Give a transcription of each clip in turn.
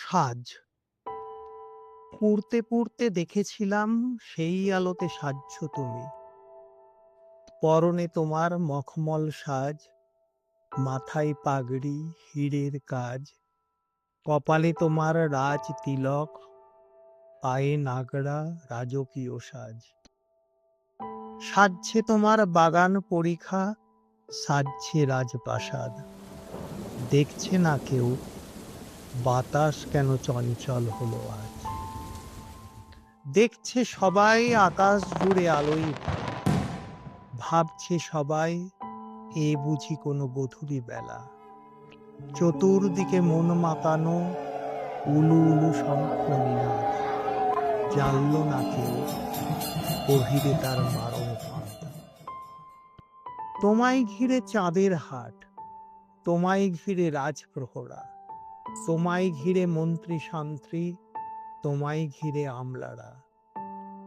সাজ। পুড়তে পুড়তে দেখেছিলাম সেই আলোতে সাজছ তুমি। পরনে তোমার মখমল সাজ, মাথায় পাগড়ি হীরের কাজ, কপালে তোমার রাজ তিলক, পায়ে নাগরা রাজকীয় সাজ। সাজছে তোমার বাগান পরিখা, সাজছে রাজপ্রাসাদ। দেখছে না কেউ বাতাস কেন চঞ্চল হলো আজ। দেখছে সবাই আকাশ জুড়ে আলোয় ভরা, ভাবছে সবাই এ বুঝি কোনো গধূলি বেলা। চতুর্দিকে মন মাতানো উলু উলু শঙ্খ নিনাদ, জানল না কেউ গভীরে তার মারণ ফাঁদ। তোমায় ঘিরে চাঁদের হাট, তোমায় ঘিরে রাজপ্রহরা, তোমায় ঘিরে মন্ত্রী শান্ত্রী, তোমায় ঘিরে আমলারা,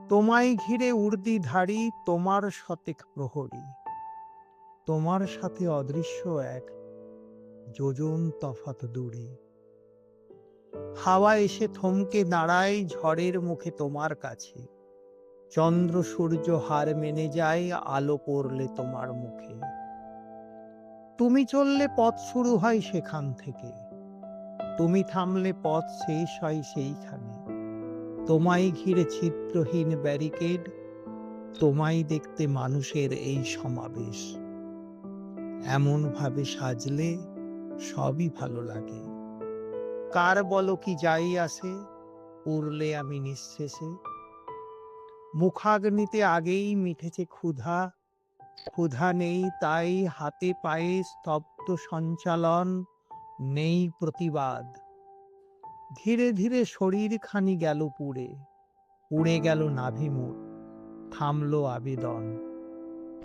তোমায় ঘিরে উর্দিধারী তোমার শতেক প্রহরী। তোমার সাথে অদৃশ্য এক যোজন তফাত দূরে। হাওয়া এসে থমকে দাঁড়ায় ঝড়ের মুখে তোমার কাছে। চন্দ্র সূর্য হার মেনে যায় আলো পড়লে তোমার মুখে। তুমি চললে পথ শুরু হয় সেখান থেকে, তুমি থামলে পথ শেষ হয় সেইখানে। তোমায় ঘিরে ছিদ্রহীন ব্যারিকেড, তোমায় দেখতে মানুষের এই সমাবেশ। এমন ভাবে সাজলে সবই ভালো লাগে। কার বলো কি যাই আসে, উড়লে আমি নিঃশেষে। মুখাগ্নিতে আগেই মিটেছে ক্ষুধা, ক্ষুধা নেই তাই হাতে পায়ে স্তব্ধ সঞ্চালন, নেই প্রতিবাদ। ধীরে ধীরে শরীর খানি গেল পুড়ে, পুড়ে গেল নাভিমুখ, থামলো আবেদন।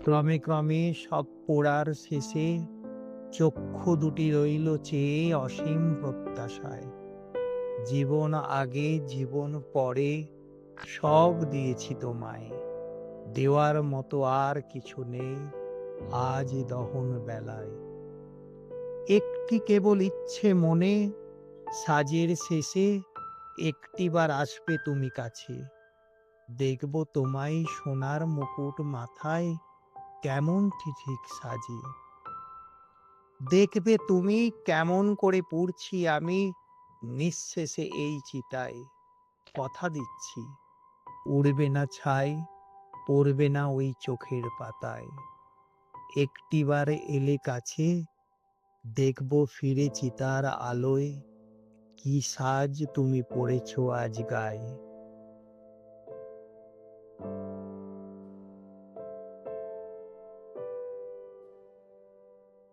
ক্রমে ক্রমে সব পোড়ার শেষে চক্ষু দুটি রইল চেয়ে অসীম প্রত্যাশায়। জীবন আগে জীবন পরে সব দিয়েছি তোমায়, দেওয়ার মতো আর কিছু নেই আজ দহন বেলায়। একটি কেবল ইচ্ছে মনে, সাজের শেষে একটিবার আসবে তুমি কাছে। দেখব তোমায় সোনার মুকুট মাথায় কেমন ঠিক সাজে। দেখবে তুমি কেমন করে পুড়ছি আমি নিঃশেষে এই চিতায়। কথা দিচ্ছি উড়বে না ছাই, পড়বে না ওই চোখের পাতায়। একটিবার এলে কাছে, দেখব ফিরে চিতার আলোয় কি সাজ তুমি পড়েছ আজ গায়ে।